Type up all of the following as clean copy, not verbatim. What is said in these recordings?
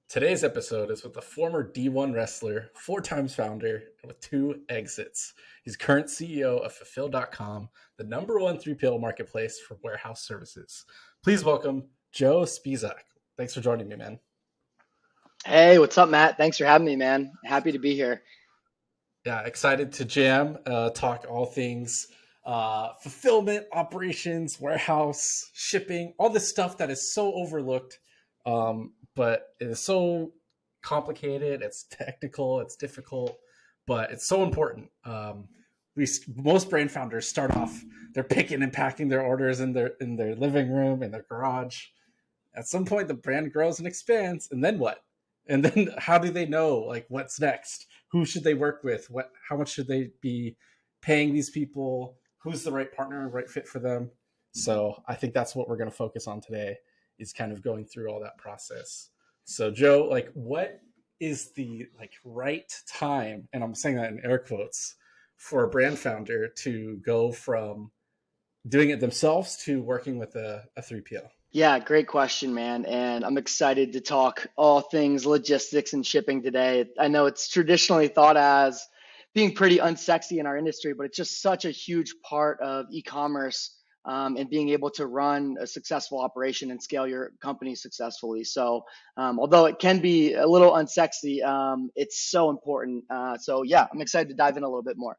Today's episode is with a former D1 wrestler, four times founder, with two exits. He's current CEO of Fulfill.com, the number one 3PL marketplace for warehouse services. Please welcome Joe Spisak. Thanks for joining me, man. Hey, what's up, Matt? Thanks for having me, man. Happy to be here. Yeah, excited to jam, talk all things fulfillment, operations, warehouse, shipping, all this stuff that is so overlooked, but it is so complicated. It's technical, it's difficult, but it's so important. Most brand founders start off, they're picking and packing their orders in their living room, in their garage. At some point, the brand grows and expands, and then what? And then how do they know like what's next? Who should they work with? How much should they be paying these people? Who's the right partner, right fit for them? So I think that's what we're going to focus on today, is kind of going through all that process. So Joe, like, what is the like right time, and I'm saying that in air quotes, for a brand founder to go from doing it themselves to working with a 3PL? Yeah, great question, man. And I'm excited to talk all things logistics and shipping today. I know it's traditionally thought as being pretty unsexy in our industry, but it's just such a huge part of e-commerce and being able to run a successful operation and scale your company successfully. So, although it can be a little unsexy, it's so important. So, I'm excited to dive in a little bit more.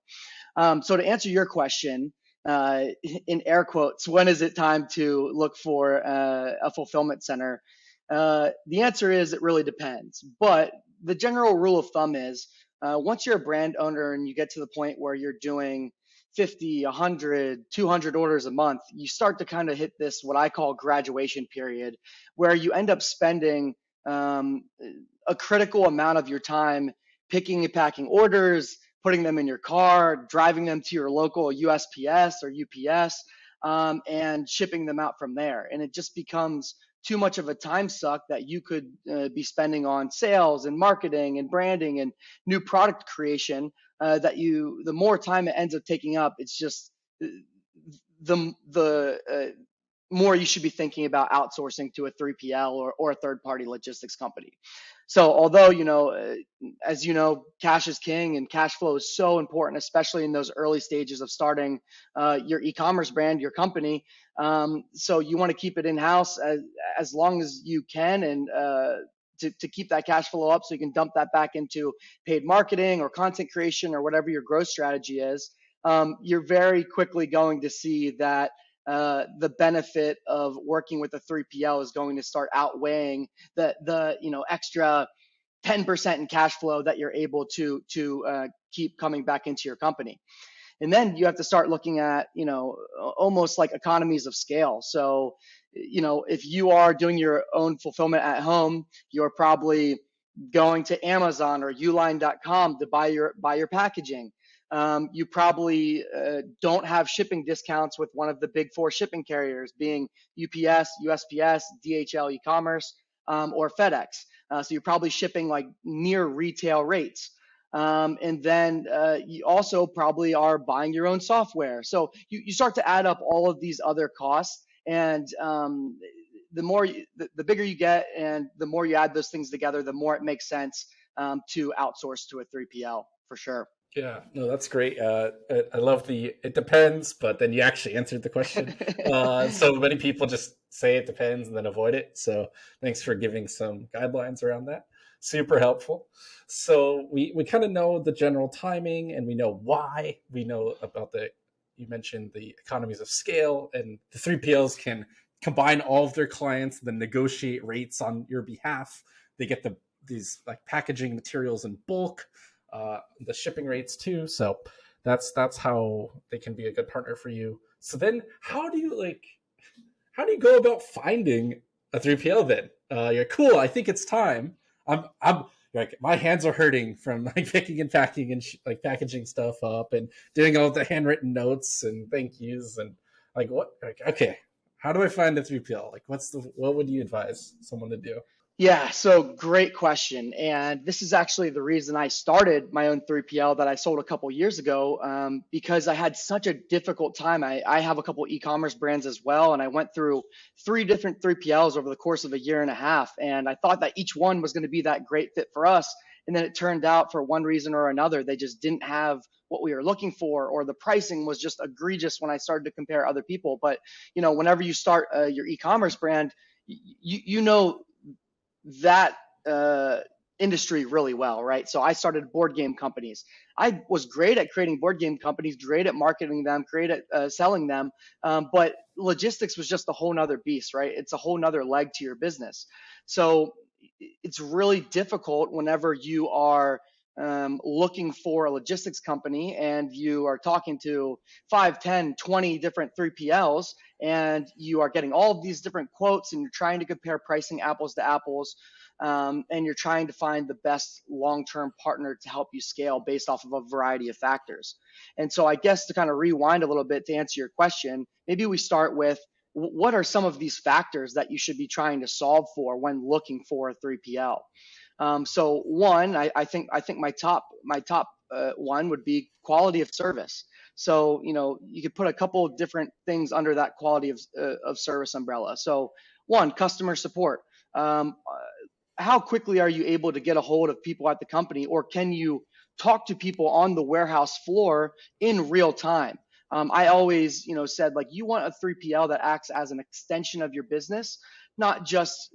So, to answer your question, uh, in air quotes, when is it time to look for a fulfillment center? The answer is it really depends. But the general rule of thumb is once you're a brand owner and you get to the point where you're doing 50, 100, 200 orders a month, you start to kind of hit this, what I call graduation period, where you end up spending um, a critical amount of your time picking and packing orders, putting them in your car, driving them to your local USPS or UPS, and shipping them out from there. And it just becomes too much of a time suck that you could be spending on sales and marketing and branding and new product creation. The more time it ends up taking up, it's just the more you should be thinking about outsourcing to a 3PL or a third party logistics company. So although, as you know, cash is king and cash flow is so important, especially in those early stages of starting your e-commerce brand, your company. So you want to keep it in-house as long as you can, and to keep that cash flow up so you can dump that back into paid marketing or content creation or whatever your growth strategy is. You're very quickly going to see that the benefit of working with a 3PL is going to start outweighing the extra 10% in cash flow that you're able to keep coming back into your company. And then you have to start looking at almost like economies of scale. So if you are doing your own fulfillment at home, you're probably going to Amazon or uline.com to buy your packaging. You probably don't have shipping discounts with one of the big four shipping carriers, being UPS, USPS, DHL, Ecommerce, or FedEx. So you're probably shipping like near retail rates. And then you also probably are buying your own software. So you start to add up all of these other costs, and the bigger you get and the more you add those things together, the more it makes sense to outsource to a 3PL for sure. Yeah, no, that's great. I love it depends, but then you actually answered the question. So many people just say it depends and then avoid it. So thanks for giving some guidelines around that. Super helpful. So we kind of know the general timing and we know why. We know about you mentioned the economies of scale, and the 3PLs can combine all of their clients and then negotiate rates on your behalf. They get these like packaging materials in bulk, the shipping rates too. So that's how they can be a good partner for you. So then how do you go about finding a 3PL then? You're cool. I think it's time. I'm like, my hands are hurting from like picking and packing and like packaging stuff up and doing all the handwritten notes and thank yous and like what? Like, okay, how do I find a 3PL? Like, what would you advise someone to do? Yeah, so great question. And this is actually the reason I started my own 3PL that I sold a couple years ago, because I had such a difficult time. I have a couple e-commerce brands as well, and I went through three different 3PLs over the course of a year and a half. And I thought that each one was going to be that great fit for us. And then it turned out for one reason or another, they just didn't have what we were looking for, or the pricing was just egregious when I started to compare other people. But whenever you start your e-commerce brand, you know that industry really well, right? So I started board game companies. I was great at creating board game companies, great at marketing them, great at selling them, but logistics was just a whole nother beast, right? It's a whole nother leg to your business. So it's really difficult whenever you are looking for a logistics company and you are talking to 5, 10, 20 different 3PLs, and you are getting all of these different quotes, and you're trying to compare pricing apples to apples, and you're trying to find the best long-term partner to help you scale based off of a variety of factors. And so I guess to kind of rewind a little bit to answer your question, maybe we start with what are some of these factors that you should be trying to solve for when looking for a 3PL? So one, I think my top one would be quality of service. So you could put a couple of different things under that quality of service umbrella. So one, customer support. How quickly are you able to get a hold of people at the company, or can you talk to people on the warehouse floor in real time? I always, said, like, you want a 3PL that acts as an extension of your business, not just,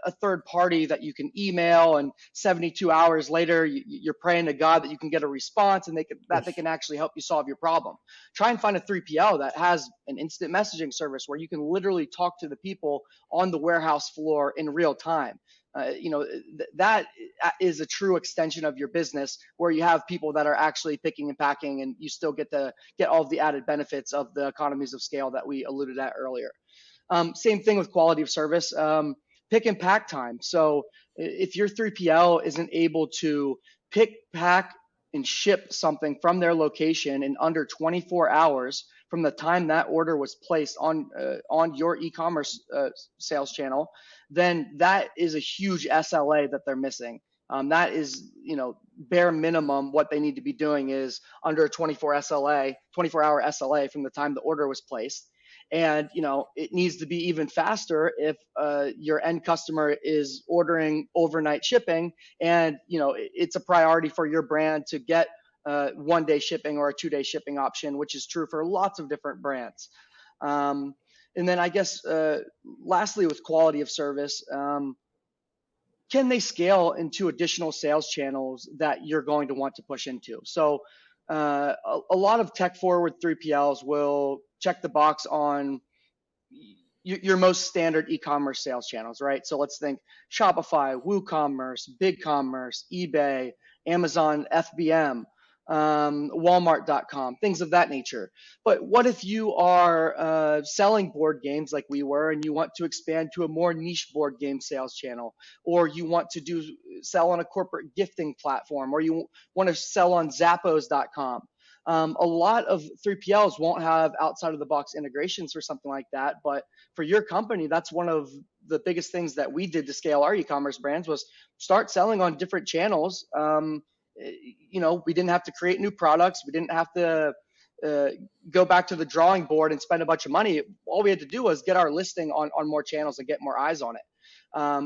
a third party that you can email and 72 hours later you're praying to God that you can get a response and they can actually help you solve your problem. Try and find a 3PL that has an instant messaging service where you can literally talk to the people on the warehouse floor in real time. That is a true extension of your business, where you have people that are actually picking and packing, and you still get all of the added benefits of the economies of scale that we alluded at earlier. Same thing with quality of service, pick and pack time. So if your 3PL isn't able to pick, pack, and ship something from their location in under 24 hours from the time that order was placed on your e-commerce sales channel, then that is a huge SLA that they're missing. That is, bare minimum. What they need to be doing is under a 24-hour SLA from the time the order was placed. And it needs to be even faster if your end customer is ordering overnight shipping, and it's a priority for your brand to get 1-day shipping or a 2-day shipping option, which is true for lots of different brands. And then I guess lastly, with quality of service, can they scale into additional sales channels that you're going to want to push into? So a lot of tech forward 3PLs will check the box on your most standard e-commerce sales channels, right? So let's think Shopify, WooCommerce, BigCommerce, eBay, Amazon FBM, Walmart.com, things of that nature. But what if you are selling board games like we were, and you want to expand to a more niche board game sales channel, or you want to sell on a corporate gifting platform, or you want to sell on Zappos.com? A lot of 3PLs won't have outside of the box integrations for something like that. But for your company, that's one of the biggest things that we did to scale our e-commerce brands, was start selling on different channels. We didn't have to create new products. We didn't have to go back to the drawing board and spend a bunch of money. All we had to do was get our listing on more channels and get more eyes on it.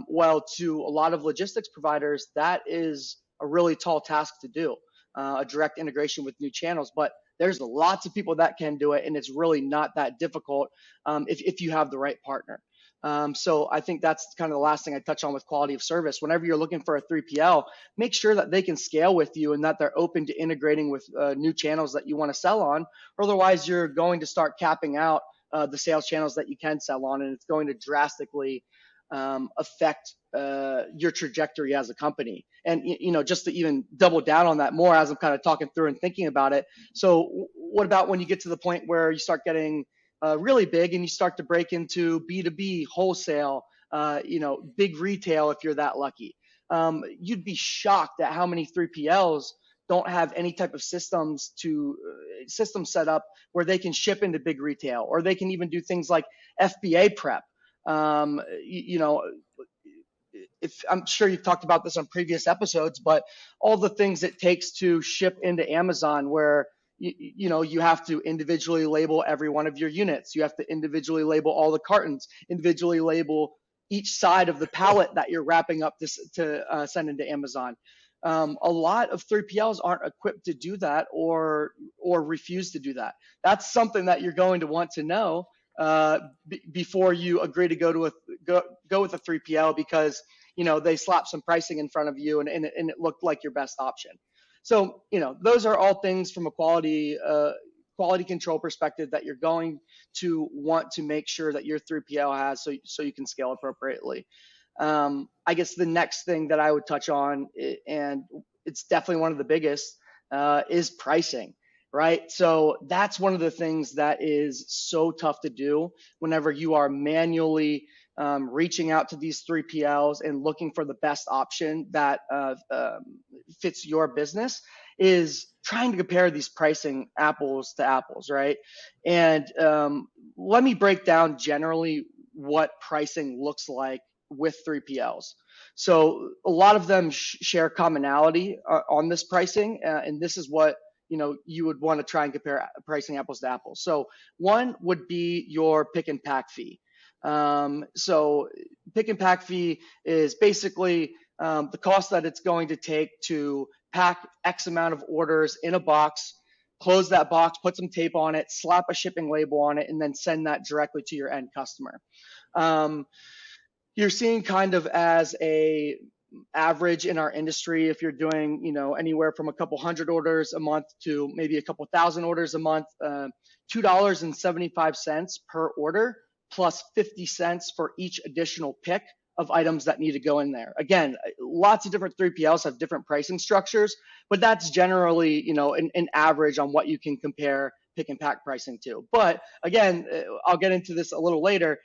Well, to a lot of logistics providers, that is a really tall task to do. A direct integration with new channels, but there's lots of people that can do it, and it's really not that difficult if you have the right partner. So I think that's kind of the last thing I touch on with quality of service. Whenever you're looking for a 3PL, make sure that they can scale with you and that they're open to integrating with new channels that you want to sell on. Otherwise, you're going to start capping out the sales channels that you can sell on, and it's going to drastically affect your trajectory as a company. And just to even double down on that more as I'm kind of talking through and thinking about it. So what about when you get to the point where you start getting really big and you start to break into B2B, wholesale, big retail, if you're that lucky? You'd be shocked at how many 3PLs don't have any type of system set up where they can ship into big retail, or they can even do things like FBA prep. if I'm sure you've talked about this on previous episodes, but all the things it takes to ship into Amazon, where you have to individually label every one of your units. You have to individually label all the cartons, individually label each side of the pallet that you're wrapping up to send into Amazon. A lot of 3PLs aren't equipped to do that, or refuse to do that. That's something that you're going to want to know before you agree to go with a 3PL, because they slap some pricing in front of you, and it looked like your best option. So those are all things from a quality control perspective that you're going to want to make sure that your 3PL has, so you can scale appropriately. I guess the next thing that I would touch on, and it's definitely one of the biggest, is pricing, right? So that's one of the things that is so tough to do whenever you are manually reaching out to these 3PLs and looking for the best option that fits your business, is trying to compare these pricing apples to apples, right? And let me break down generally what pricing looks like with 3PLs. So a lot of them share commonality on this pricing, and this is what you would want to try and compare pricing apples to apples. So one would be your pick and pack fee. So pick and pack fee is basically the cost that it's going to take to pack X amount of orders in a box, close that box, put some tape on it, slap a shipping label on it, and then send that directly to your end customer. You're seeing kind of as a average in our industry, if you're doing anywhere from a couple hundred orders a month to maybe a couple thousand orders a month, $2.75 per order, plus 50 cents for each additional pick of items that need to go in there. Again, lots of different 3PLs have different pricing structures, but that's generally an average on what you can compare pick and pack pricing to. But again, I'll get into this a little later.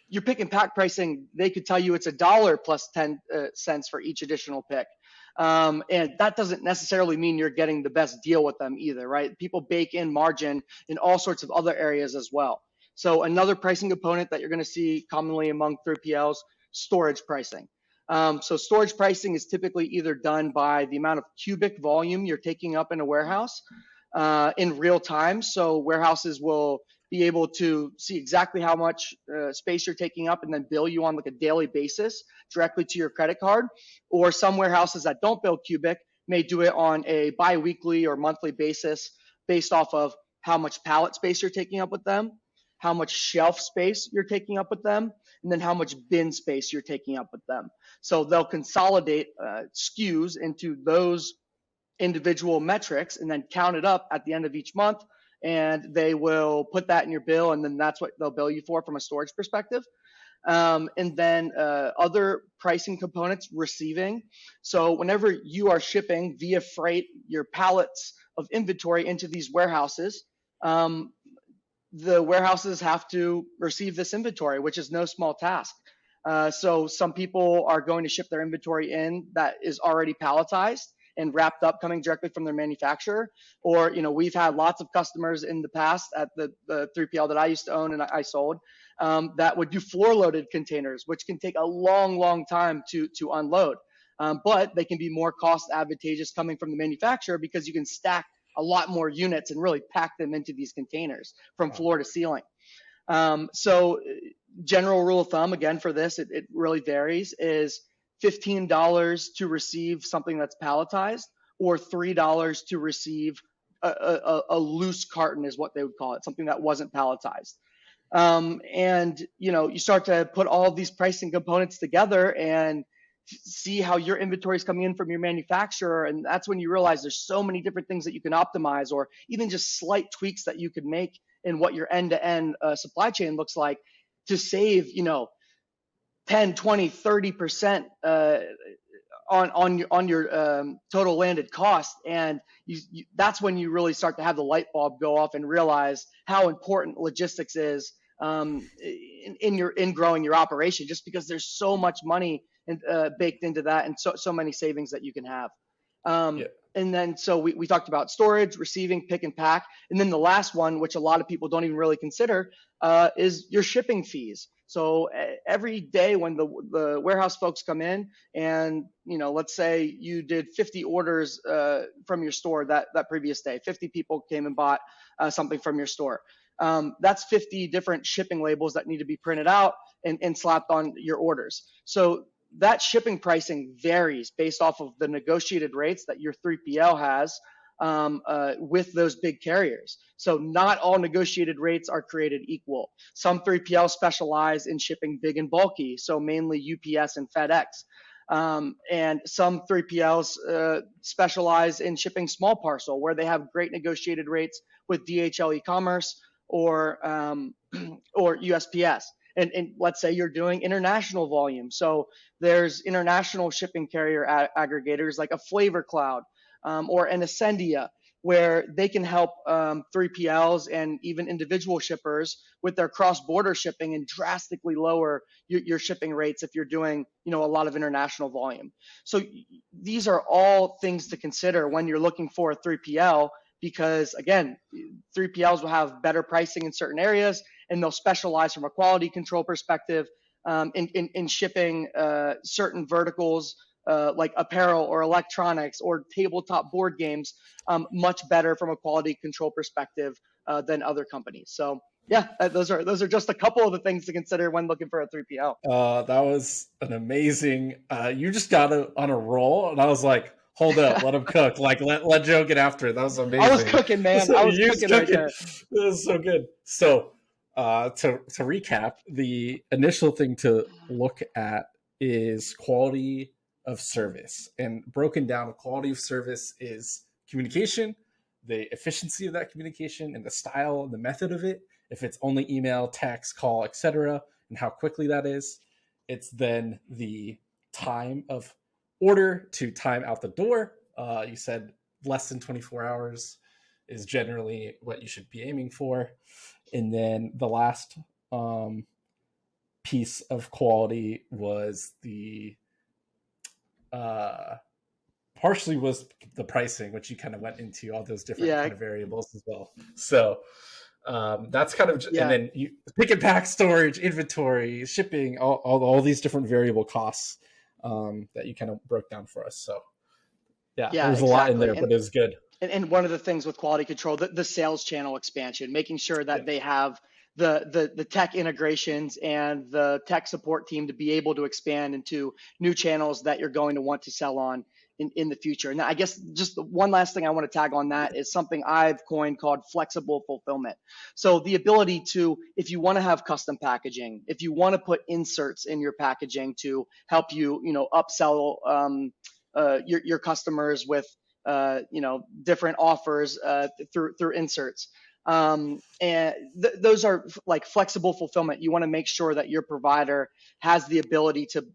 Your pick and pack pricing, they could tell you it's $1 plus 10 cents for each additional pick. And that doesn't necessarily mean you're getting the best deal with them either, right? People bake in margin in all sorts of other areas as well. So another pricing component that you're going to see commonly among 3PLs, storage pricing. So storage pricing is typically either done by the amount of cubic volume you're taking up in a warehouse in real time. So warehouses will be able to see exactly how much space you're taking up and then bill you on like a daily basis directly to your credit card. Or some warehouses that don't bill cubic may do it on a bi-weekly or monthly basis based off of how much pallet space you're taking up with them, how much shelf space you're taking up with them, and then how much bin space you're taking up with them. So they'll consolidate SKUs into those individual metrics and then count it up at the end of each month, and they will put that in your bill, and then that's what they'll bill you for from a storage perspective. And then other pricing components, receiving. So whenever you are shipping via freight your pallets of inventory into these warehouses, the warehouses have to receive this inventory, which is no small task. So some people are going to ship their inventory in that is already palletized and wrapped up, coming directly from their manufacturer. Or, we've had lots of customers in the past at the 3PL that I used to own and I sold, that would do floor-loaded containers, which can take a long, long time to unload. But they can be more cost advantageous coming from the manufacturer, because you can stack a lot more units and really pack them into these containers from floor to ceiling. So general rule of thumb, again, for this, it really varies, is $15 to receive something that's palletized, or $3 to receive a loose carton is what they would call it, something that wasn't palletized. And you start to put all of these pricing components together and see how your inventory is coming in from your manufacturer, and that's when you realize there's so many different things that you can optimize, or even just slight tweaks that you could make in what your end-to-end supply chain looks like, to save 10, 20, 30% on your total landed cost. And that's when you really start to have the light bulb go off and realize how important logistics is in growing your operation, just because there's so much money baked into that, and so many savings that you can have. And then so we talked about storage, receiving, pick and pack, and then the last one, which a lot of people don't even really consider, is your shipping fees. So every day when the warehouse folks come in and, let's say you did 50 orders from your store that previous day, 50 people came and bought something from your store. That's 50 different shipping labels that need to be printed out and slapped on your orders. So that shipping pricing varies based off of the negotiated rates that your 3PL has with those big carriers. So not all negotiated rates are created equal. Some 3PL specialize in shipping big and bulky, so mainly UPS and FedEx. And some 3PLs specialize in shipping small parcel, where they have great negotiated rates with DHL Ecommerce or USPS. And let's say you're doing international volume. So there's international shipping carrier aggregators like a Flavor Cloud or an Ascendia, where they can help 3PLs and even individual shippers with their cross-border shipping and drastically lower your shipping rates if you're doing, a lot of international volume. So these are all things to consider when you're looking for a 3PL, because again, 3PLs will have better pricing in certain areas, and they'll specialize from a quality control perspective in shipping certain verticals like apparel or electronics or tabletop board games much better from a quality control perspective than other companies. So yeah, those are just a couple of the things to consider when looking for a 3PL. That was an amazing. You just got on a roll, and I was like, "Hold up, let him cook. Like, let Joe get after it." That was amazing. I was cooking, man. So I was cooking right there. That was so good. So, to recap, the initial thing to look at is quality of service, and broken down, quality of service is communication, the efficiency of that communication, and the style and the method of it. If it's only email, text, call, etc., and how quickly that is. It's then the time of order to time out the door. You said less than 24 hours is generally what you should be aiming for. And then the last piece of quality was the partially was the pricing, which you kind of went into all those different kind of variables as well. So that's kind of, and then you pick and pack, storage, inventory, shipping, all these different variable costs that you kind of broke down for us. So there's a lot in there, but it was good. And one of the things with quality control, the sales channel expansion, making sure that they have the tech integrations and the tech support team to be able to expand into new channels that you're going to want to sell on in the future. And I guess just one last thing I want to tag on that is something I've coined called flexible fulfillment. So the ability to, if you want to have custom packaging, if you want to put inserts in your packaging to help you, upsell your customers with, different offers through inserts. And those are like flexible fulfillment. You want to make sure that your provider has the ability to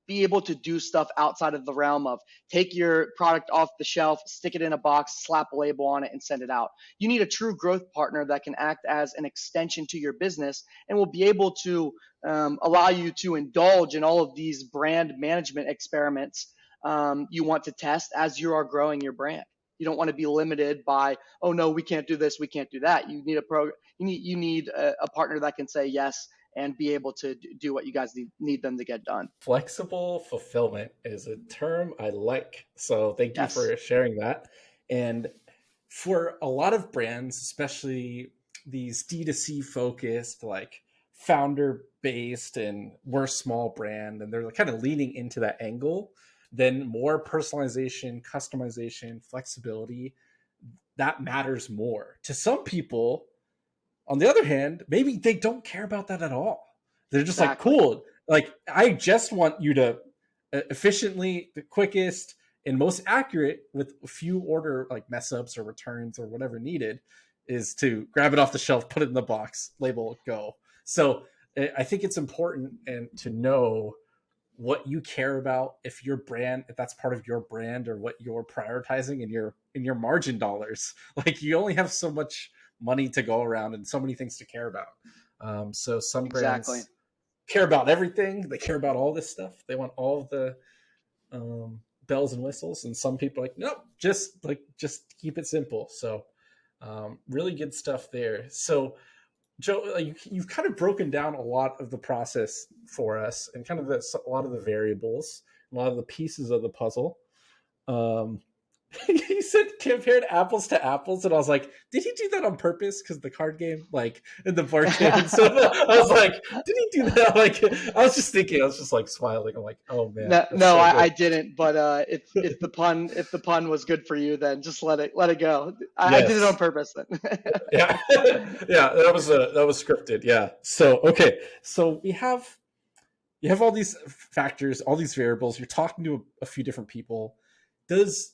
be able to do stuff outside of the realm of take your product off the shelf, stick it in a box, slap a label on it, and send it out. You need a true growth partner that can act as an extension to your business and will be able to allow you to indulge in all of these brand management experiments you want to test as you are growing your brand. You don't want to be limited by, oh no, we can't do this, we can't do that. You need you need a partner that can say yes and be able to do what you guys need them to get done. Flexible fulfillment is a term I like. So thank you for sharing that. And for a lot of brands, especially these D2C focused, like founder based, and we're a small brand, and they're kind of leaning into that angle, then more personalization, customization, flexibility, that matters more. To some people, on the other hand, maybe they don't care about that at all. They're just like, cool. Like, I just want you to efficiently, the quickest and most accurate with a few order like mess ups or returns or whatever needed is to grab it off the shelf, put it in the box, label, go. So I think it's important and to know what you care about, if your brand, if that's part of your brand, or what you're prioritizing in your margin dollars. Like, you only have so much money to go around and so many things to care about. So some brands care about everything. They care about all this stuff. They want all the bells and whistles. And some people are like, nope, just keep it simple. So really good stuff there. So Joe, you've kind of broken down a lot of the process for us, and kind of a lot of the variables, a lot of the pieces of the puzzle. Um, he said compared apples to apples, and I was like, did he do that on purpose? Because the card game, like in the board game and stuff. I was like, did he do that? Like, I was just thinking, I was just like smiling. I'm like, oh man, No, that's no, so I good. didn't. But if the pun was good for you, then just let it go. I did it on Yes, purpose then. yeah, yeah. That was scripted. Yeah. So okay, so you have all these factors, all these variables. You're talking to a few different people. Does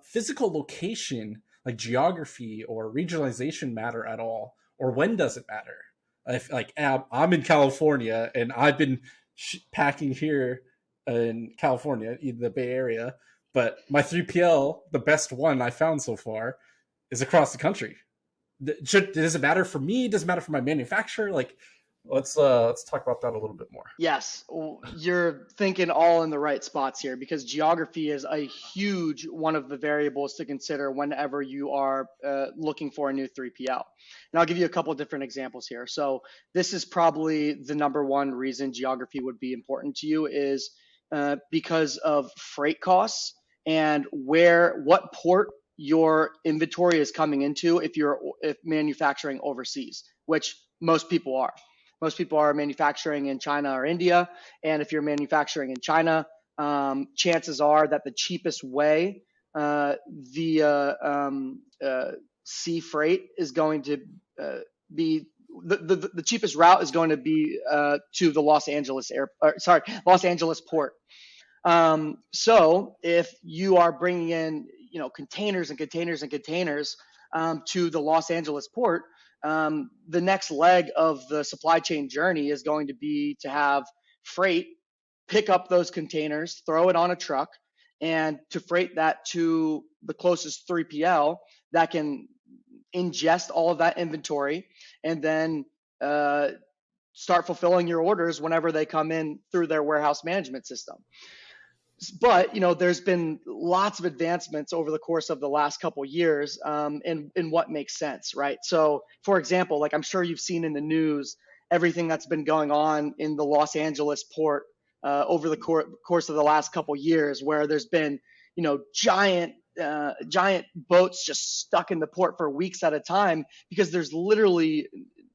physical location, like geography or regionalization, matter at all, or when does it matter? If like I'm in California and I've been packing here in California, in the Bay Area, but my 3PL, the best one I found so far, is across the country. Does it matter for me? Does it matter for my manufacturer? Like, let's talk about that a little bit more. Yes, you're thinking all in the right spots here because geography is a huge one of the variables to consider whenever you are looking for a new 3PL. And I'll give you a couple of different examples here. So this is probably the number one reason geography would be important to you is because of freight costs and what port your inventory is coming into if manufacturing overseas, which most people are. Most people are manufacturing in China or India. And if you're manufacturing in China, chances are that the cheapest way via sea freight is going to be the cheapest route is going to be to the Los Angeles port. So if you are bringing in, containers and containers and containers to the Los Angeles port, the next leg of the supply chain journey is going to be to have freight pick up those containers, throw it on a truck, and to freight that to the closest 3PL that can ingest all of that inventory and then start fulfilling your orders whenever they come in through their warehouse management system. But there's been lots of advancements over the course of the last couple of years in what makes sense, right? So for example, like I'm sure you've seen in the news everything that's been going on in the Los Angeles port over the course of the last couple of years, where there's been giant boats just stuck in the port for weeks at a time because there's literally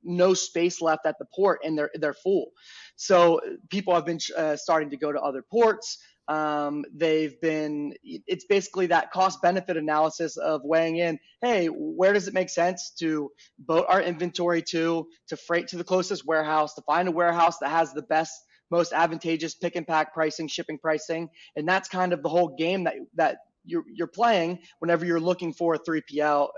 no space left at the port and they're full. So people have been starting to go to other ports. It's basically that cost benefit analysis of weighing in, hey, where does it make sense to boat our inventory to freight to the closest warehouse, to find a warehouse that has the best, most advantageous pick and pack pricing, shipping pricing. And that's kind of the whole game that you're playing whenever you're looking for a 3PL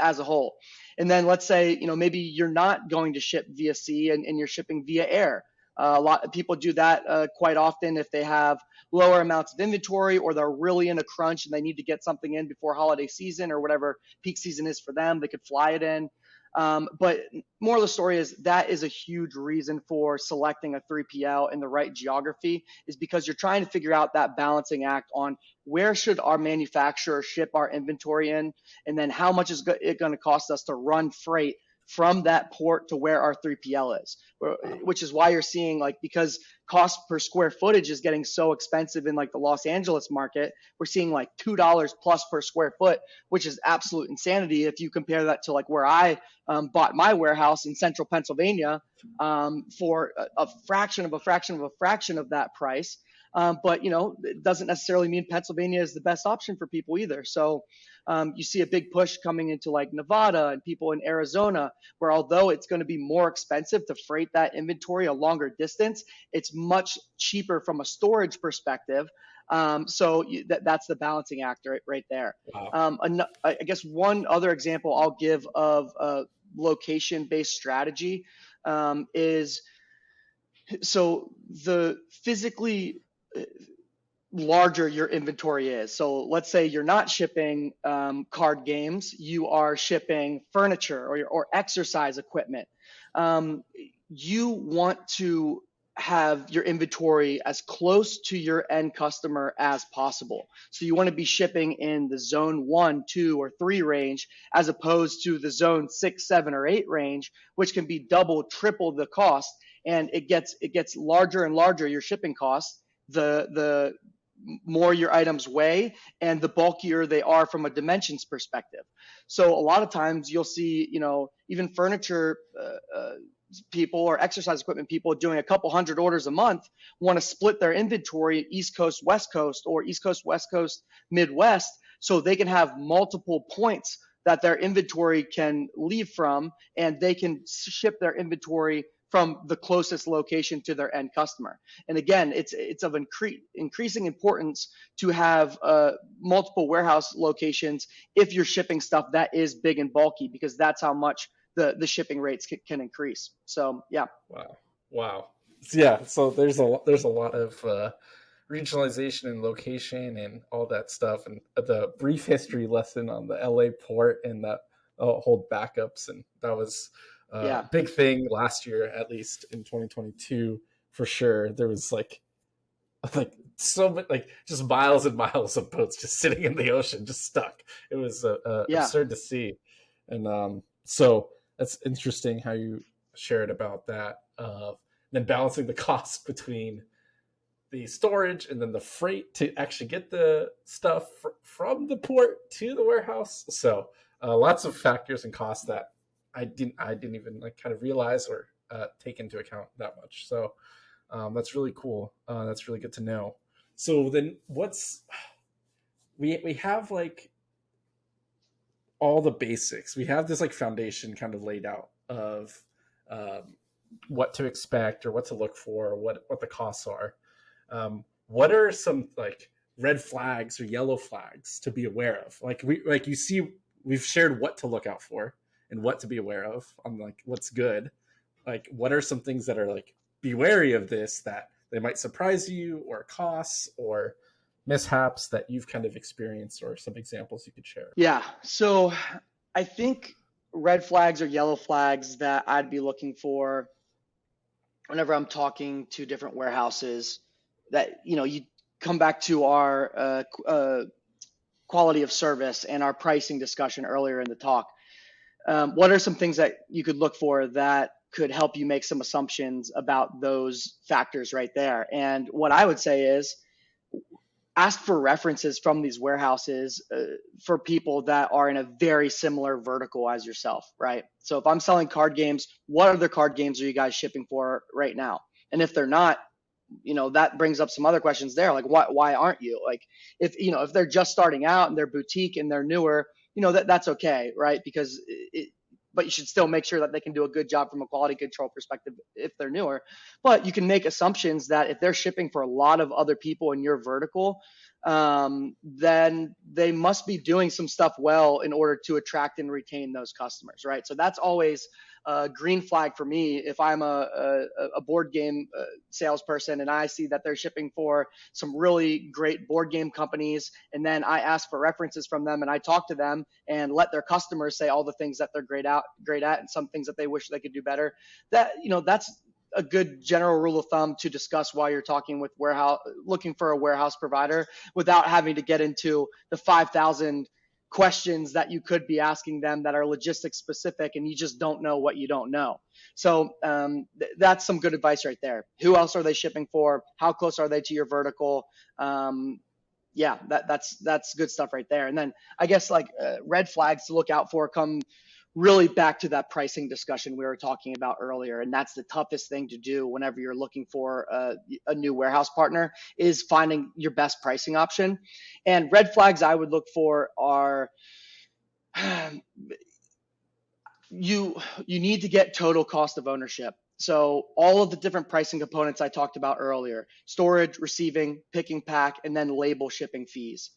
as a whole. And then let's say, maybe you're not going to ship via sea and you're shipping via air. A lot of people do that quite often if they have lower amounts of inventory or they're really in a crunch and they need to get something in before holiday season or whatever peak season is for them. They could fly it in. But moral of the story is that is a huge reason for selecting a 3PL in the right geography, is because you're trying to figure out that balancing act on where should our manufacturer ship our inventory in, and then how much is it going to cost us to run freight from that port to where our 3PL is, which is why you're seeing, like, because cost per square footage is getting so expensive in like the Los Angeles market, we're seeing like $2 plus per square foot, which is absolute insanity if you compare that to like where I bought my warehouse in central Pennsylvania for a fraction of a fraction of a fraction of that price. But it doesn't necessarily mean Pennsylvania is the best option for people either. So you see a big push coming into like Nevada and people in Arizona, where although it's going to be more expensive to freight that inventory a longer distance, it's much cheaper from a storage perspective. So that's the balancing act right there. Wow. I guess one other example I'll give of a location-based strategy is, so the physically larger your inventory is. So let's say you're not shipping card games, you are shipping furniture or exercise equipment. You want to have your inventory as close to your end customer as possible. So you want to be shipping in the zone 1, 2, or 3 range as opposed to the zone 6, 7, or 8 range, which can be double, triple the cost, and it gets larger and larger your shipping costs the more your items weigh and the bulkier they are from a dimensions perspective. So a lot of times you'll see, even furniture people or exercise equipment people doing a couple hundred orders a month want to split their inventory East Coast, West Coast, or East Coast, West Coast, Midwest, so they can have multiple points that their inventory can leave from, and they can ship their inventory from the closest location to their end customer. And again, it's of increasing importance to have multiple warehouse locations if you're shipping stuff that is big and bulky, because that's how much the shipping rates can increase. So yeah. Wow. Yeah. So there's a lot of regionalization and location and all that stuff, and the brief history lesson on the LA port and that hold backups, and that was a big thing last year, at least in 2022 for sure. There was like so much, like just miles and miles of boats just sitting in the ocean, just stuck. It was absurd to see, and so that's interesting how you shared about that. Then balancing the cost between the storage and then the freight to actually get the stuff from the port to the warehouse. So lots of factors and costs that I didn't even like kind of realize or take into account that much. So that's really cool. That's really good to know. So then we have like all the basics. We have this like foundation kind of laid out of what to expect or what to look for, what the costs are. What are some like red flags or yellow flags to be aware of? We've shared what to look out for and what to be aware of on like what's good. Like what are some things that are like, be wary of this, that they might surprise you, or costs or mishaps that you've kind of experienced, or some examples you could share? Yeah. So I think red flags or yellow flags that I'd be looking for whenever I'm talking to different warehouses, that, you come back to our quality of service and our pricing discussion earlier in the talk. What are some things that you could look for that could help you make some assumptions about those factors right there? And what I would say is ask for references from these warehouses for people that are in a very similar vertical as yourself, right? So if I'm selling card games, what other card games are you guys shipping for right now? And if they're not, that brings up some other questions there. Like, why aren't you? Like, if they're just starting out and they're boutique and they're newer, that's okay, right? Because but you should still make sure that they can do a good job from a quality control perspective if they're newer. But you can make assumptions that if they're shipping for a lot of other people in your vertical, then they must be doing some stuff well in order to attract and retain those customers, right? So that's always a green flag for me if I'm a board game salesperson and I see that they're shipping for some really great board game companies, and then I ask for references from them and I talk to them and let their customers say all the things that they're great at and some things that they wish they could do better. That's a good general rule of thumb to discuss while you're talking with looking for a warehouse provider, without having to get into the 5,000 questions that you could be asking them that are logistics specific and you just don't know what you don't know. So that's some good advice right there. Who else are they shipping for? How close are they to your vertical? That's good stuff right there. And then I guess like red flags to look out for come really back to that pricing discussion we were talking about earlier. And that's the toughest thing to do whenever you're looking for a new warehouse partner, is finding your best pricing option. And red flags I would look for are you need to get total cost of ownership. So all of the different pricing components I talked about earlier: storage, receiving, picking, pack, and then label shipping fees.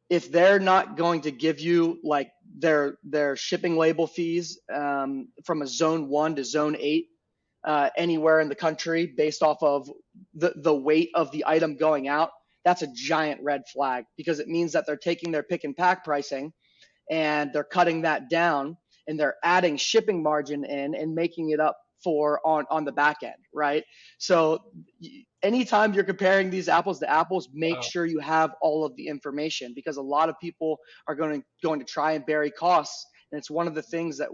If they're not going to give you like their shipping label fees from a zone 1 to zone 8 anywhere in the country based off of the weight of the item going out, that's a giant red flag, because it means that they're taking their pick and pack pricing and they're cutting that down and they're adding shipping margin in and making it up for on the back end, right? So anytime you're comparing these apples to apples, make Wow. sure you have all of the information, because a lot of people are going to try and bury costs. And it's one of the things that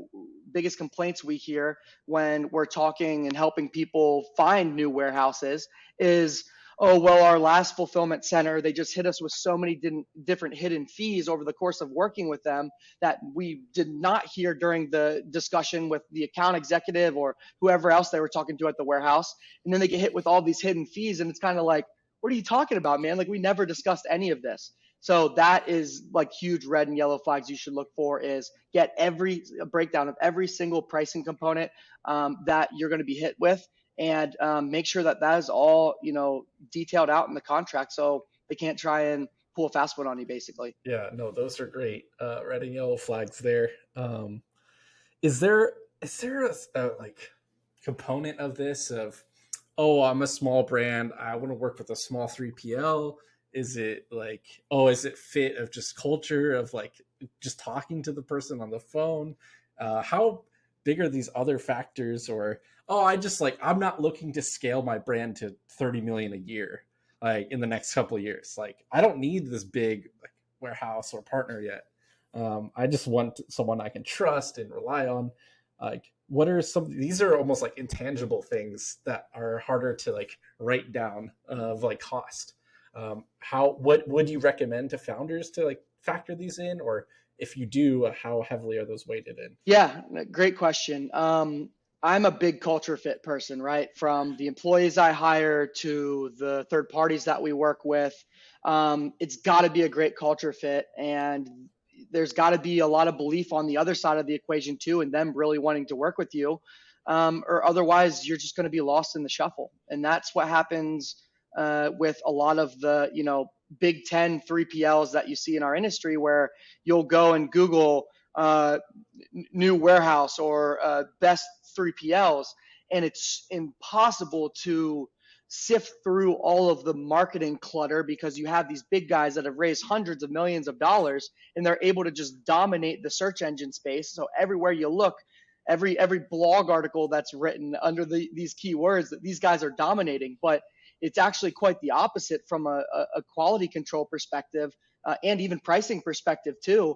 biggest complaints we hear when we're talking and helping people find new warehouses is, oh, well, our last fulfillment center, they just hit us with so many different hidden fees over the course of working with them that we did not hear during the discussion with the account executive or whoever else they were talking to at the warehouse. And then they get hit with all these hidden fees. And it's kind of like, what are you talking about, man? Like, we never discussed any of this. So that is like huge red and yellow flags you should look for, is get a breakdown of every single pricing component that you're going to be hit with, and make sure that that is all, detailed out in the contract, so they can't try and pull a fast one on you, basically. Yeah, no, those are great. Red and yellow flags there. Is there a like component of this of, oh, I'm a small brand, I want to work with a small 3PL? Is it like, oh, is it fit of just culture of like just talking to the person on the phone? How big are these other factors? Or, oh, I'm not looking to scale my brand to 30 million a year, like in the next couple of years. Like, I don't need this big like warehouse or partner yet. I just want someone I can trust and rely on. Like, what are these are almost like intangible things that are harder to like write down of like cost. What would you recommend to founders to like factor these in? Or if you do, how heavily are those weighted in? Yeah, great question. I'm a big culture fit person, right? From the employees I hire to the third parties that we work with, it's got to be a great culture fit, and there's got to be a lot of belief on the other side of the equation too, and them really wanting to work with you, or otherwise you're just going to be lost in the shuffle. And that's what happens with a lot of the Big 10 3PLs that you see in our industry, where you'll go and Google new warehouse or best 3PLs, and it's impossible to sift through all of the marketing clutter, because you have these big guys that have raised hundreds of millions of dollars, and they're able to just dominate the search engine space. So everywhere you look, every blog article that's written under these keywords, that these guys are dominating. But it's actually quite the opposite from a quality control perspective, and even pricing perspective too.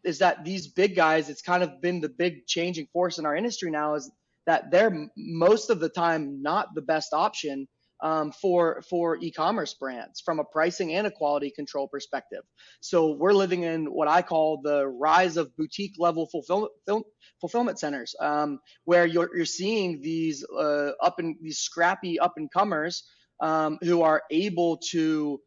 Is that these big guys, it's kind of been the big changing force in our industry now, is that they're most of the time not the best option for e-commerce brands from a pricing and a quality control perspective. So we're living in what I call the rise of boutique level fulfillment centers, where you're seeing these these scrappy up and comers who are able to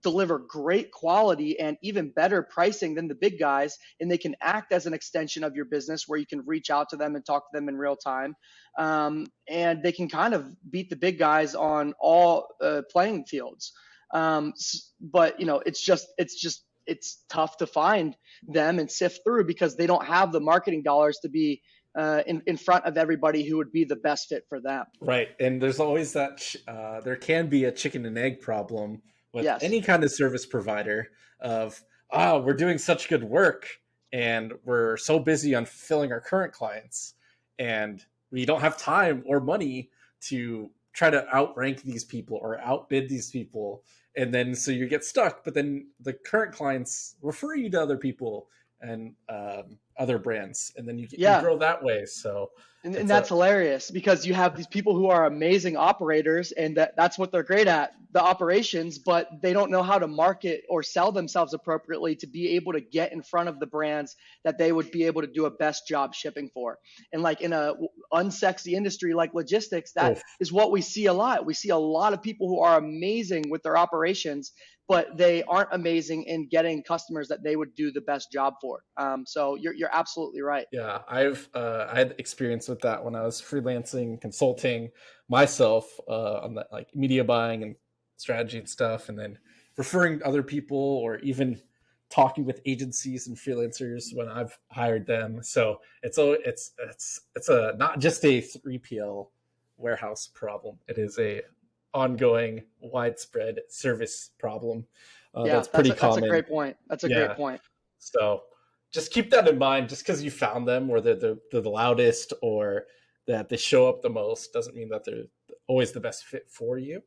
deliver great quality and even better pricing than the big guys, and they can act as an extension of your business, where you can reach out to them and talk to them in real time, and they can kind of beat the big guys on all playing fields. But it's tough to find them and sift through, because they don't have the marketing dollars to be in front of everybody who would be the best fit for them. Right. And there's always that there can be a chicken and egg problem with Yes. any kind of service provider of, we're doing such good work and we're so busy on fulfilling our current clients, and we don't have time or money to try to outrank these people or outbid these people. And then so you get stuck, but then the current clients refer you to other people and other brands, and then you grow that way. So and that's hilarious, because you have these people who are amazing operators, and that's what they're great at, the operations, but they don't know how to market or sell themselves appropriately to be able to get in front of the brands that they would be able to do a best job shipping for. And like in a unsexy industry like logistics, that is what we see a lot. We see a lot of people who are amazing with their operations, but they aren't amazing in getting customers that they would do the best job for. So you're absolutely right. Yeah, I had experience with that when I was freelancing, consulting myself on that, like media buying and strategy and stuff, and then referring other people, or even talking with agencies and freelancers when I've hired them. So it's a not just a 3PL warehouse problem. It is a ongoing, widespread service problem. That's pretty common. That's a great point. That's a great point. So just keep that in mind. Just because you found them, or they're the loudest, or that they show up the most doesn't mean that they're always the best fit for you.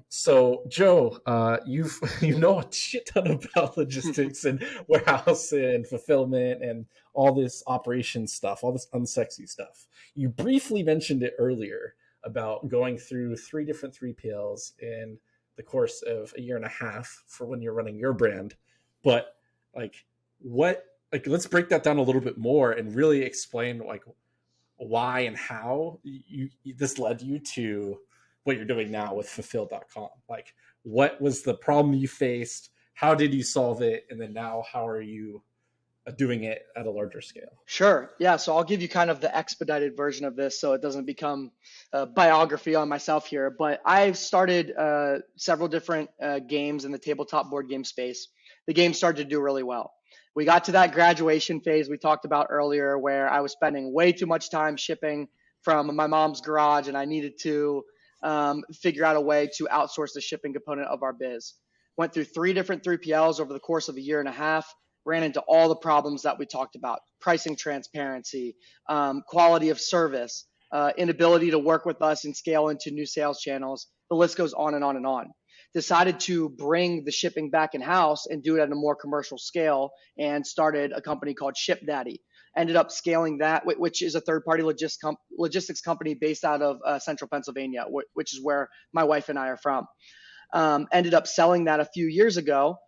So Joe, you know a shit ton about logistics and warehouse and fulfillment and all this operation stuff, all this unsexy stuff. You briefly mentioned it earlier about going through 3 different 3PLs in the course of a year and a half for when you're running your brand. But like let's break that down a little bit more and really explain like why and how this led you to what you're doing now with fulfill.com. Like, what was the problem you faced? How did you solve it? And then now, how are you doing it at a larger scale? Sure. Yeah. So I'll give you kind of the expedited version of this so it doesn't become a biography on myself here. But I've started several different games in the tabletop board game space. The game started to do really well. We got to that graduation phase we talked about earlier where I was spending way too much time shipping from my mom's garage, and I needed to figure out a way to outsource the shipping component of our biz. Went through 3 different 3PLs over the course of a year and a half, ran into all the problems that we talked about: pricing transparency, quality of service, inability to work with us and scale into new sales channels. The list goes on and on and on. Decided to bring the shipping back in-house and do it at a more commercial scale and started a company called ShipDaddy. Ended up scaling that, which is a third-party logistics company based out of central Pennsylvania, which is where my wife and I are from. Ended up selling that a few years ago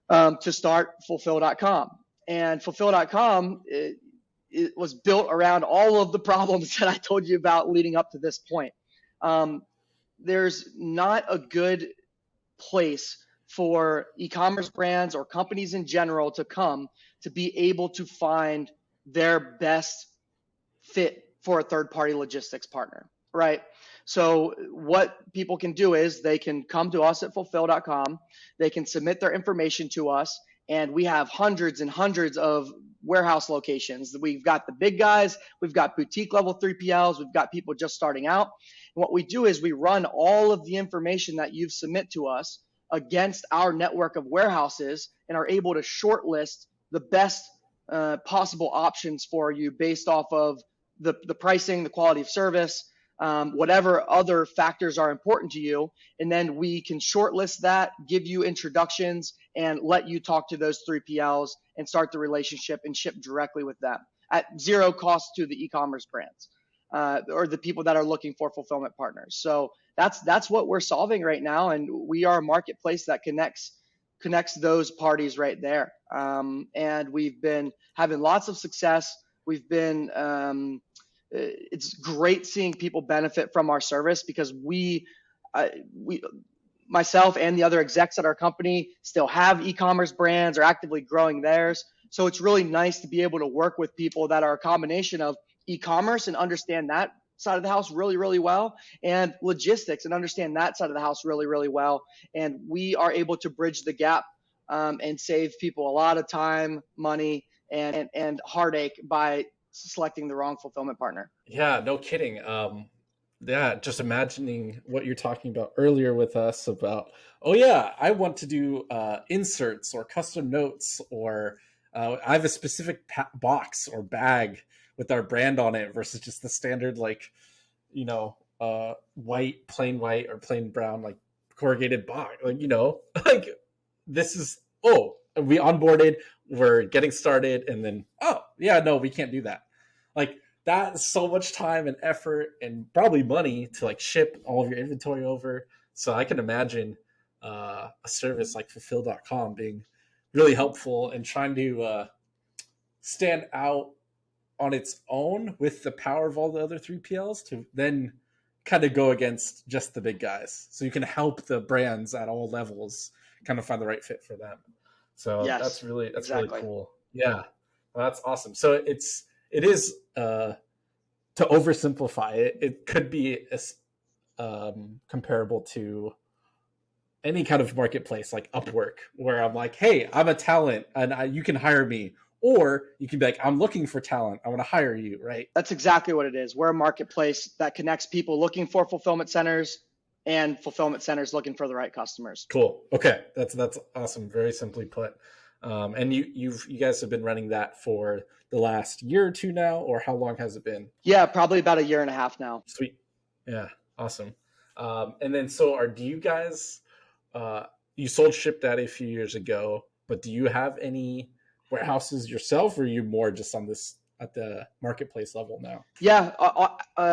to start fulfill.com. And fulfill.com it was built around all of the problems that I told you about leading up to this point. There's not a good place for e-commerce brands or companies in general to come to be able to find their best fit for a third-party logistics partner, right? So what people can do is they can come to us at fulfill.com, they can submit their information to us, and we have hundreds and hundreds of warehouse locations. We've got the big guys, we've got boutique level 3PLs, we've got people just starting out. And what we do is we run all of the information that you've submit to us against our network of warehouses and are able to shortlist the best possible options for you based off of the pricing, the quality of service, whatever other factors are important to you. And then we can shortlist that, give you introductions, and let you talk to those 3PLs and start the relationship and ship directly with them at zero cost to the e-commerce brands or the people that are looking for fulfillment partners. So that's what we're solving right now. And we are a marketplace that connects those parties right there. And we've been having lots of success. We've been, it's great seeing people benefit from our service because we, myself and the other execs at our company still have e-commerce brands, are actively growing theirs. So it's really nice to be able to work with people that are a combination of e-commerce and understand that side of the house really, really well, and logistics and understand that side of the house really, really well. And we are able to bridge the gap and save people a lot of time, money, and heartache by selecting the wrong fulfillment partner. Yeah, no kidding. Yeah, just imagining what you're talking about earlier with us about, oh yeah, I want to do inserts or custom notes, or I have a specific box or bag with our brand on it versus just the standard, like, white, plain white or plain brown, like corrugated box, like, like this is, we onboarded, we're getting started, and then, oh yeah, no, we can't do that. Like, that's so much time and effort and probably money to like ship all of your inventory over. So I can imagine a service like fulfill.com being really helpful and trying to stand out on its own with the power of all the other 3PLs to then kind of go against just the big guys. So you can help the brands at all levels kind of find the right fit for them. So yes, that's really exactly. cool. Yeah, well, that's awesome. So it is to oversimplify it, it could be comparable to any kind of marketplace like Upwork, where I'm like, hey, I'm a talent and you can hire me. Or you can be like, I'm looking for talent, I want to hire you, right? That's exactly what it is. We're a marketplace that connects people looking for fulfillment centers and fulfillment centers looking for the right customers. Cool. Okay, that's awesome. Very simply put. And you guys have been running that for the last year or two now, or how long has it been? Yeah, probably about a year and a half now. Sweet. Yeah, awesome. And then do you guys you sold ShipDaddy a few years ago, but do you have any warehouses yourself, or are you more just on this at the marketplace level now? Yeah,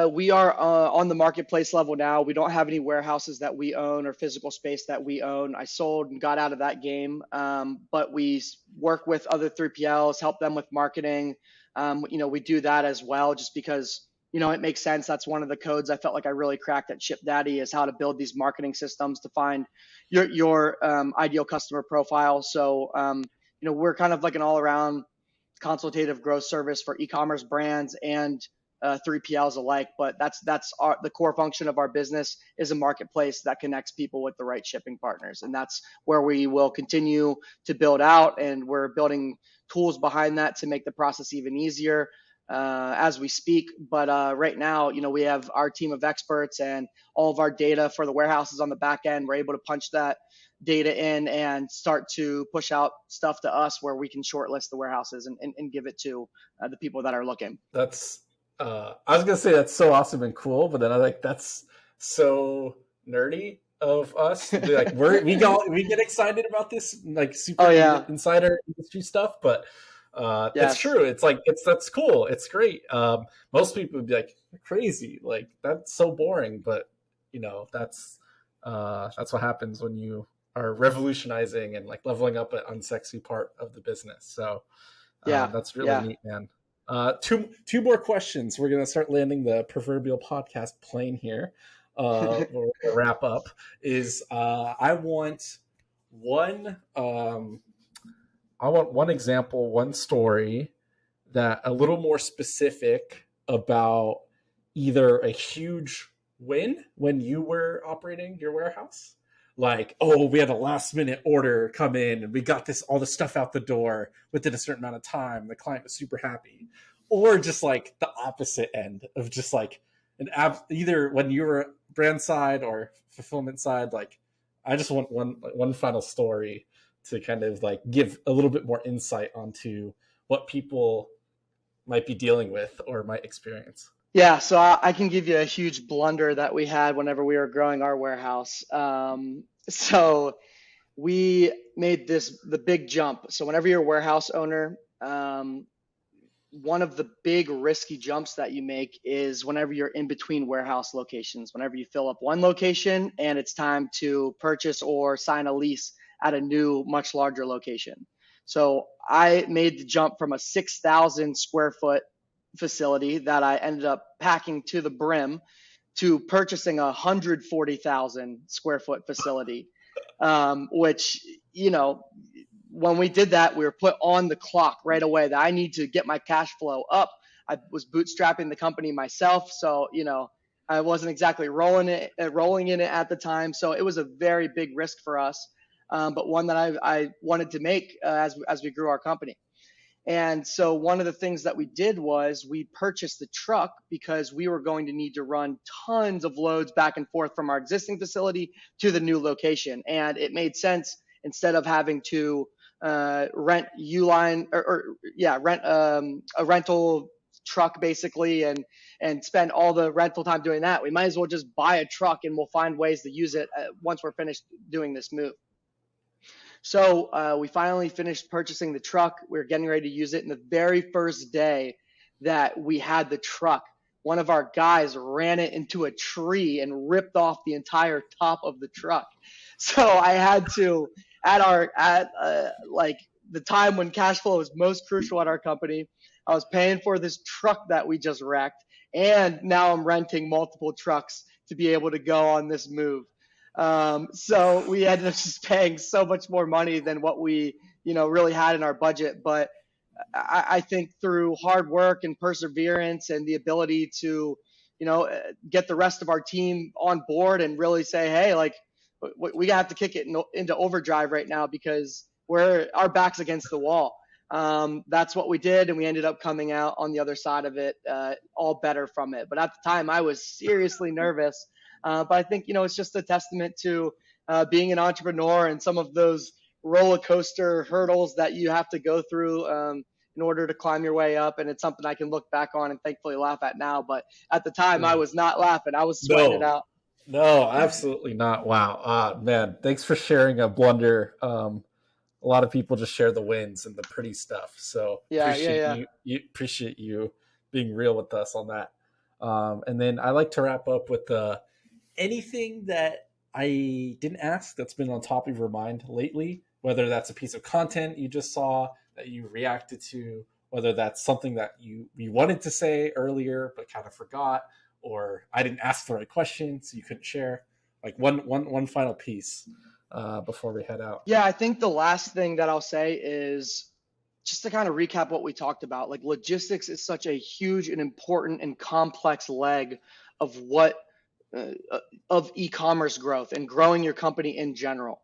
we are on the marketplace level now. We don't have any warehouses that we own or physical space that we own. I sold and got out of that game, but we work with other 3PLs, help them with marketing. We do that as well just because, it makes sense. That's one of the codes I felt like I really cracked at ShipDaddy is how to build these marketing systems to find your ideal customer profile. So, we're kind of like an all-around consultative growth service for e-commerce brands and 3PLs alike. But that's the core function of our business is a marketplace that connects people with the right shipping partners, and that's where we will continue to build out. And we're building tools behind that to make the process even easier as we speak. But right now, we have our team of experts and all of our data for the warehouses on the back end. We're able to punch that data in and start to push out stuff to us where we can shortlist the warehouses and give it to the people that are looking. That's I was gonna say that's so awesome and cool, but then I like that's so nerdy of us. Like we get excited about this like super insider industry stuff, but it's true. It's like that's cool. It's great. Most people would be like crazy, like that's so boring, but that's what happens when you are revolutionizing and like leveling up an unsexy part of the business. So that's really neat, man. Two more questions. We're gonna start landing the proverbial podcast plane here. We'll wrap up. Is I want one example, one story that a little more specific about either a huge win when you were operating your warehouse, like, oh, we had a last minute order come in and we got all the stuff out the door within a certain amount of time. The client was super happy. Or just like the opposite end of just like either when you were brand side or fulfillment side. Like, I just want one final story to kind of like give a little bit more insight onto what people might be dealing with or might experience. Yeah, so I can give you a huge blunder that we had whenever we were growing our warehouse. So we made the big jump. So whenever you're a warehouse owner, one of the big risky jumps that you make is whenever you're in between warehouse locations, whenever you fill up one location and it's time to purchase or sign a lease at a new, much larger location. So I made the jump from a 6,000 square foot facility that I ended up packing to the brim to purchasing a 140,000 square foot facility, which, when we did that, we were put on the clock right away that I need to get my cash flow up. I was bootstrapping the company myself, so I wasn't exactly rolling in it at the time. So it was a very big risk for us, but one that I wanted to make as we grew our company. And so one of the things that we did was we purchased the truck because we were going to need to run tons of loads back and forth from our existing facility to the new location. And it made sense instead of having to rent Uline rent a rental truck basically and spend all the rental time doing that. We might as well just buy a truck and we'll find ways to use it once we're finished doing this move. So we finally finished purchasing the truck. We were getting ready to use it. And the very first day that we had the truck, one of our guys ran it into a tree and ripped off the entire top of the truck. So I had to, at the time when cash flow was most crucial at our company, I was paying for this truck that we just wrecked. And now I'm renting multiple trucks to be able to go on this move. So we ended up just paying so much more money than what we, really had in our budget. But I think through hard work and perseverance and the ability to, get the rest of our team on board and really say, hey, like we have to kick it into overdrive right now because our back's against the wall. That's what we did. And we ended up coming out on the other side of it, all better from it. But at the time I was seriously nervous. But I think, it's just a testament to being an entrepreneur and some of those roller coaster hurdles that you have to go through in order to climb your way up. And it's something I can look back on and thankfully laugh at now. But at the time, I was not laughing. I was sweating it No, out. no, absolutely not. Wow. Man, thanks for sharing a blunder. A lot of people just share the wins and the pretty stuff. So Yeah, yeah, yeah. appreciate you being real with us on that. And then I like to wrap up with anything that I didn't ask that's been on top of your mind lately, whether that's a piece of content you just saw that you reacted to, whether that's something that you wanted to say earlier but kind of forgot, or I didn't ask the right question so you couldn't share. Like one final piece before we head out. Yeah, I think the last thing that I'll say is just to kind of recap what we talked about. Like logistics is such a huge and important and complex leg of what uh, of e-commerce growth and growing your company in general.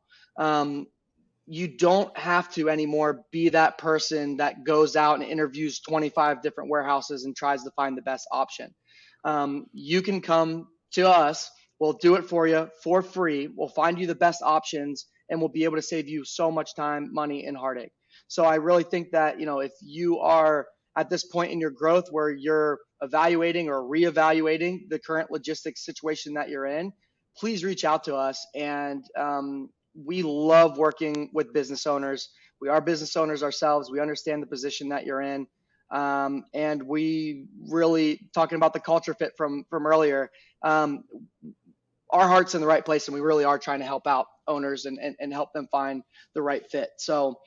You don't have to anymore be that person that goes out and interviews 25 different warehouses and tries to find the best option. You can come to us. We'll do it for you for free. We'll find you the best options and we'll be able to save you so much time, money, and heartache. So I really think that, if you are at this point in your growth where you're evaluating or reevaluating the current logistics situation that you're in, please reach out to us. And we love working with business owners. We are business owners ourselves. We understand the position that you're in. And we really, talking about the culture fit from earlier, our heart's in the right place and we really are trying to help out owners and help them find the right fit. So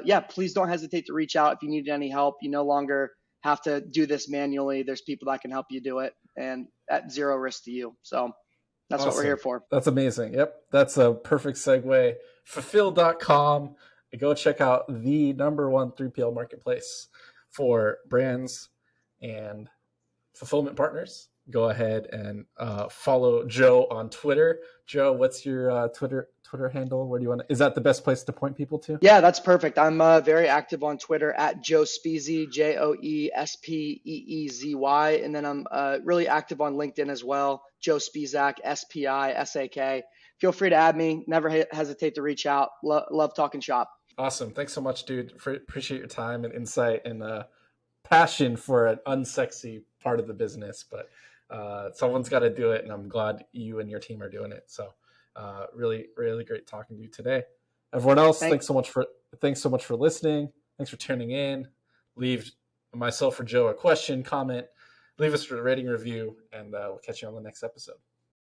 yeah, please don't hesitate to reach out if you need any help. You no longer have to do this manually. There's people that can help you do it and at zero risk to you. So that's Awesome. what we're here for. That's amazing. Yep. That's a perfect segue. Fulfill.com. Go check out the number one 3PL marketplace for brands and fulfillment partners. Go ahead and follow Joe on Twitter. Joe, what's your Twitter handle? Where do you want to? Is that the best place to point people to? Yeah, that's perfect. I'm very active on Twitter at Joe Spisak, JoeSpeeezy, and then I'm really active on LinkedIn as well, Joe Spisak, Spisak. Feel free to add me. Never hesitate to reach out. Love talking shop. Awesome. Thanks so much, dude. Appreciate your time and insight and passion for an unsexy part of the business, but someone's got to do it, and I'm glad you and your team are doing it. So really, really great talking to you today. Everyone else, thanks so much for listening. Thanks for tuning in. Leave myself or Joe a question, comment, leave us a rating, review, and we'll catch you on the next episode.